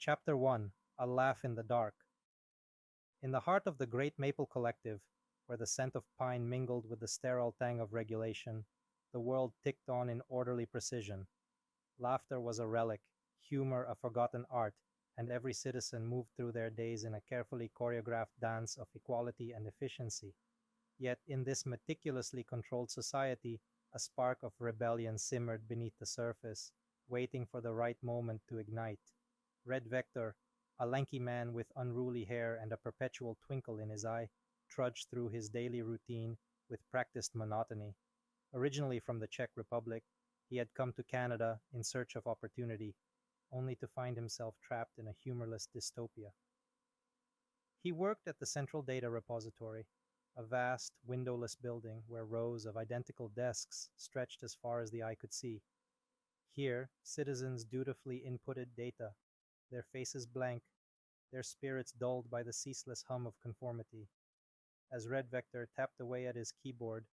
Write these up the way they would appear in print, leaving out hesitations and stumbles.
Chapter 1: A Laugh in the Dark. In the heart of the great maple collective, where the scent of pine mingled with the sterile tang of regulation, the world ticked on in orderly precision. Laughter was a relic, humor a forgotten art, and every citizen moved through their days in a carefully choreographed dance of equality and efficiency. Yet in this meticulously controlled society, a spark of rebellion simmered beneath the surface, waiting for the right moment to ignite. Red Vector, a lanky man with unruly hair and a perpetual twinkle in his eye, trudged through his daily routine with practiced monotony. Originally from the Czech Republic, he had come to Canada in search of opportunity, only to find himself trapped in a humorless dystopia. He worked at the Central Data Repository, a vast, windowless building where rows of identical desks stretched as far as the eye could see. Here, citizens dutifully inputted data, their faces blank, their spirits dulled by the ceaseless hum of conformity. As Red Vector tapped away at his keyboard,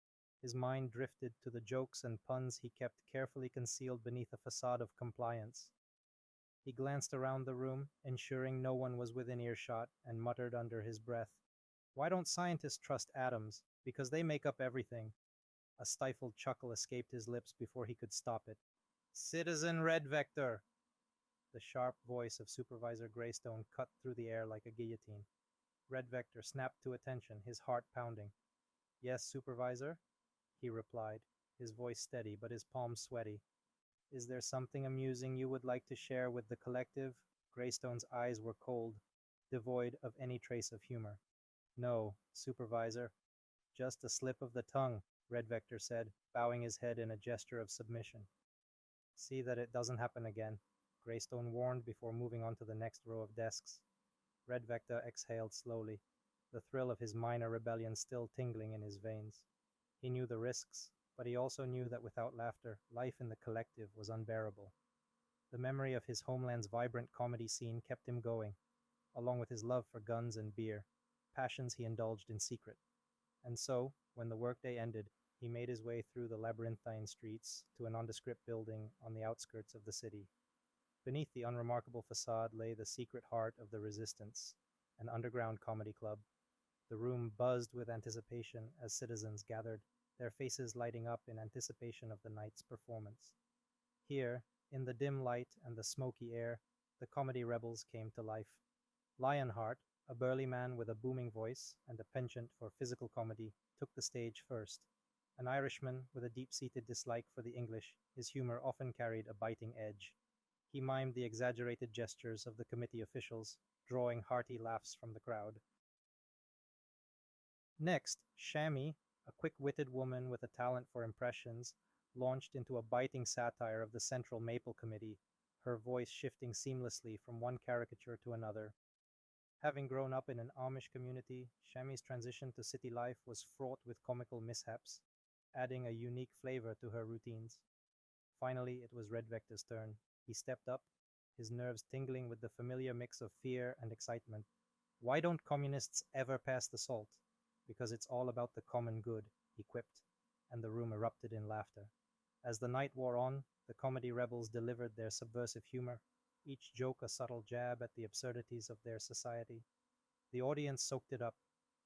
his mind drifted to the jokes and puns he kept carefully concealed beneath a facade of compliance. He glanced around the room, ensuring no one was within earshot, and muttered under his breath, "Why don't scientists trust atoms? Because they make up everything." A stifled chuckle escaped his lips before he could stop it. "Citizen Red Vector!" The sharp voice of Supervisor Greystone cut through the air like a guillotine. Red Vector snapped to attention, his heart pounding. "Yes, Supervisor?" he replied, his voice steady but his palms sweaty. "Is there something amusing you would like to share with the collective?" Greystone's eyes were cold, devoid of any trace of humor. "No, Supervisor. Just a slip of the tongue," Red Vector said, bowing his head in a gesture of submission. "See that it doesn't happen again," Greystone warned before moving on to the next row of desks. Red Vector exhaled slowly, the thrill of his minor rebellion still tingling in his veins. He knew the risks, but he also knew that without laughter, life in the collective was unbearable. The memory of his homeland's vibrant comedy scene kept him going, along with his love for guns and beer, passions he indulged in secret. And so, when the workday ended, he made his way through the labyrinthine streets to a nondescript building on the outskirts of the city. Beneath the unremarkable facade lay the secret heart of the resistance, an underground comedy club. The room buzzed with anticipation as citizens gathered, their faces lighting up in anticipation of the night's performance. Here, in the dim light and the smoky air, the comedy rebels came to life. Lionheart, a burly man with a booming voice and a penchant for physical comedy, took the stage first. An Irishman with a deep-seated dislike for the English, his humor often carried a biting edge. He mimed the exaggerated gestures of the committee officials, drawing hearty laughs from the crowd. Next, Shammy, a quick-witted woman with a talent for impressions, launched into a biting satire of the Central Maple Committee, her voice shifting seamlessly from one caricature to another. Having grown up in an Amish community, Shammy's transition to city life was fraught with comical mishaps, adding a unique flavor to her routines. Finally, it was Red Vector's turn. He stepped up, his nerves tingling with the familiar mix of fear and excitement. "Why don't communists ever pass the salt? Because it's all about the common good," he quipped, and the room erupted in laughter. As the night wore on, the comedy rebels delivered their subversive humor, each joke a subtle jab at the absurdities of their society. The audience soaked it up,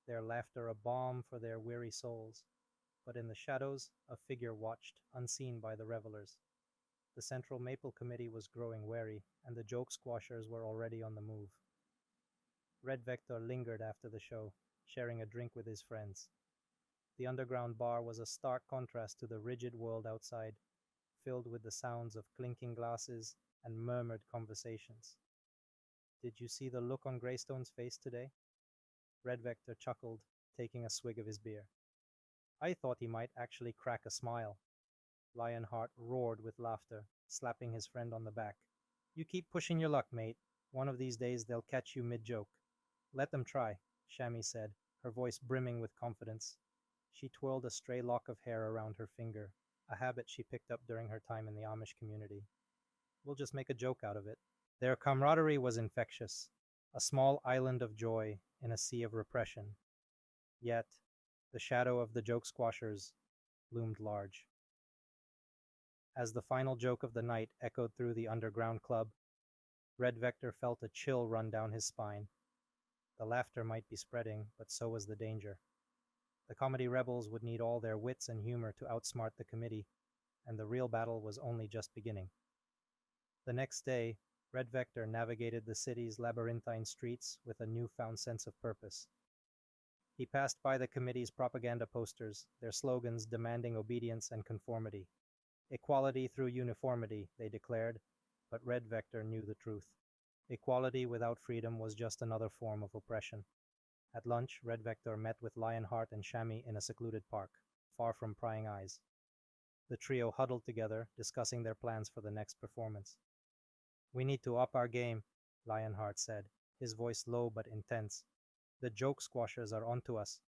their laughter a balm for their weary souls. But in the shadows, a figure watched, unseen by the revelers. The Central Maple Committee was growing wary, and the joke squashers were already on the move. Red Vector lingered after the show, sharing a drink with his friends. The underground bar was a stark contrast to the rigid world outside, filled with the sounds of clinking glasses and murmured conversations. "Did you see the look on Greystone's face today?" Red Vector chuckled, taking a swig of his beer. "I thought he might actually crack a smile." Lionheart roared with laughter, slapping his friend on the back. "You keep pushing your luck, mate. One of these days they'll catch you mid-joke." "Let them try," Shammy said, her voice brimming with confidence. She twirled a stray lock of hair around her finger, a habit she picked up during her time in the Amish community. "We'll just make a joke out of it." Their camaraderie was infectious, a small island of joy in a sea of repression. Yet, the shadow of the joke squashers loomed large. As the final joke of the night echoed through the underground club, Red Vector felt a chill run down his spine. The laughter might be spreading, but so was the danger. The comedy rebels would need all their wits and humor to outsmart the committee, and the real battle was only just beginning. The next day, Red Vector navigated the city's labyrinthine streets with a newfound sense of purpose. He passed by the committee's propaganda posters, their slogans demanding obedience and conformity. Equality through uniformity, they declared, but Red Vector knew the truth. Equality without freedom was just another form of oppression. At lunch, Red Vector met with Lionheart and Shammy in a secluded park, far from prying eyes. The trio huddled together, discussing their plans for the next performance. "We need to up our game," Lionheart said, his voice low but intense. "The joke squashers are onto us.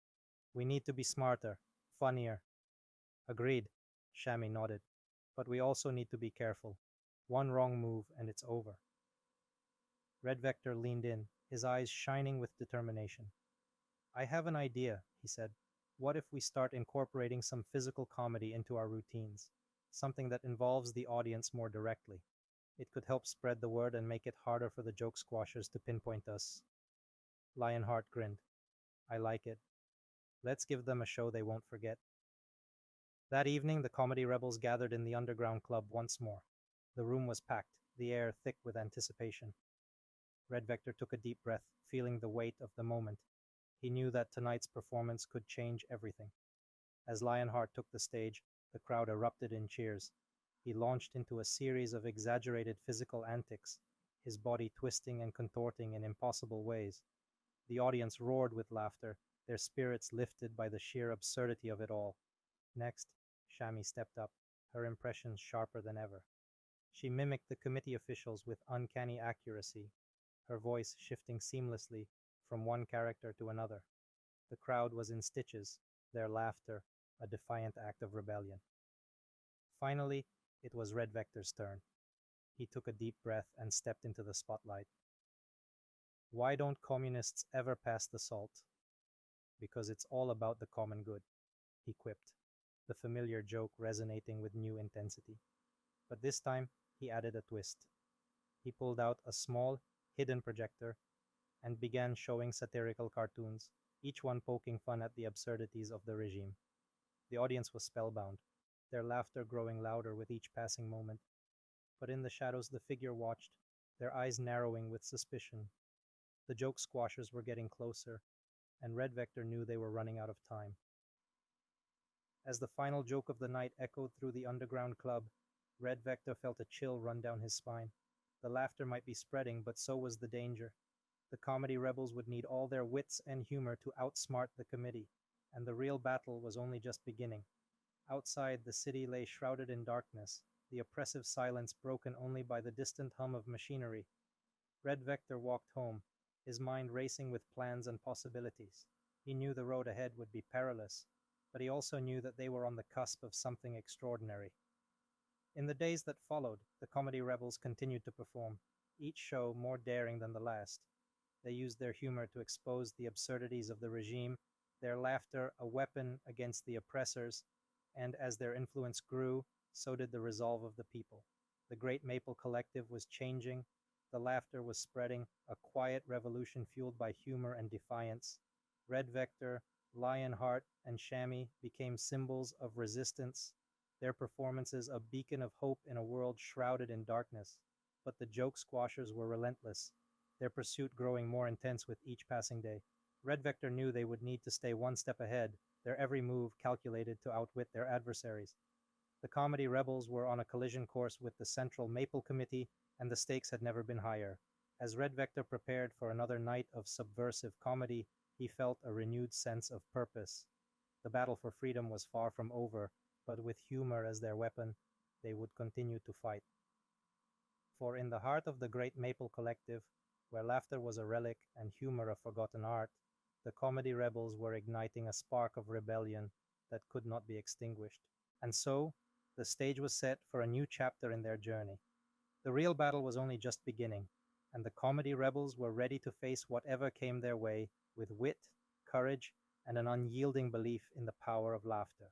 We need to be smarter, funnier." "Agreed," Shammy nodded. "But we also need to be careful. One wrong move and it's over." Red Vector leaned in, his eyes shining with determination. "I have an idea," he said. "What if we start incorporating some physical comedy into our routines? Something that involves the audience more directly. It could help spread the word and make it harder for the joke squashers to pinpoint us." Lionheart grinned. "I like it. Let's give them a show they won't forget." That evening, the comedy rebels gathered in the underground club once more. The room was packed, the air thick with anticipation. Red Vector took a deep breath, feeling the weight of the moment. He knew that tonight's performance could change everything. As Lionheart took the stage, the crowd erupted in cheers. He launched into a series of exaggerated physical antics, his body twisting and contorting in impossible ways. The audience roared with laughter, their spirits lifted by the sheer absurdity of it all. Next, Shammy stepped up, her impressions sharper than ever. She mimicked the committee officials with uncanny accuracy, her voice shifting seamlessly from one character to another. The crowd was in stitches, their laughter a defiant act of rebellion. Finally, it was Red Vector's turn. He took a deep breath and stepped into the spotlight. "Why don't communists ever pass the salt?" "Because it's all about the common good," he quipped, the familiar joke resonating with new intensity. But this time, he added a twist. He pulled out a small, hidden projector and began showing satirical cartoons, each one poking fun at the absurdities of the regime. The audience was spellbound, their laughter growing louder with each passing moment. But in the shadows the figure watched, their eyes narrowing with suspicion. The joke squashers were getting closer, and Red Vector knew they were running out of time. As the final joke of the night echoed through the underground club, Red Vector felt a chill run down his spine. The laughter might be spreading, but so was the danger. The comedy rebels would need all their wits and humor to outsmart the committee, and the real battle was only just beginning. Outside, the city lay shrouded in darkness, the oppressive silence broken only by the distant hum of machinery. Red Vector walked home, his mind racing with plans and possibilities. He knew the road ahead would be perilous, but he also knew that they were on the cusp of something extraordinary. In the days that followed, the comedy rebels continued to perform, each show more daring than the last. They used their humor to expose the absurdities of the regime, their laughter a weapon against the oppressors, and as their influence grew, so did the resolve of the people. The Great Maple Collective was changing, the laughter was spreading, a quiet revolution fueled by humor and defiance. Red Vector, Lionheart, and Shammy became symbols of resistance, their performances a beacon of hope in a world shrouded in darkness. But the joke squashers were relentless, their pursuit growing more intense with each passing day. Red Vector knew they would need to stay one step ahead, their every move calculated to outwit their adversaries. The comedy rebels were on a collision course with the Central Maple Committee, and the stakes had never been higher. As Red Vector prepared for another night of subversive comedy, he felt a renewed sense of purpose. The battle for freedom was far from over, but with humor as their weapon, they would continue to fight. For in the heart of the Great Maple Collective, where laughter was a relic and humor a forgotten art, the comedy rebels were igniting a spark of rebellion that could not be extinguished. And so, the stage was set for a new chapter in their journey. The real battle was only just beginning, and the comedy rebels were ready to face whatever came their way with wit, courage, and an unyielding belief in the power of laughter.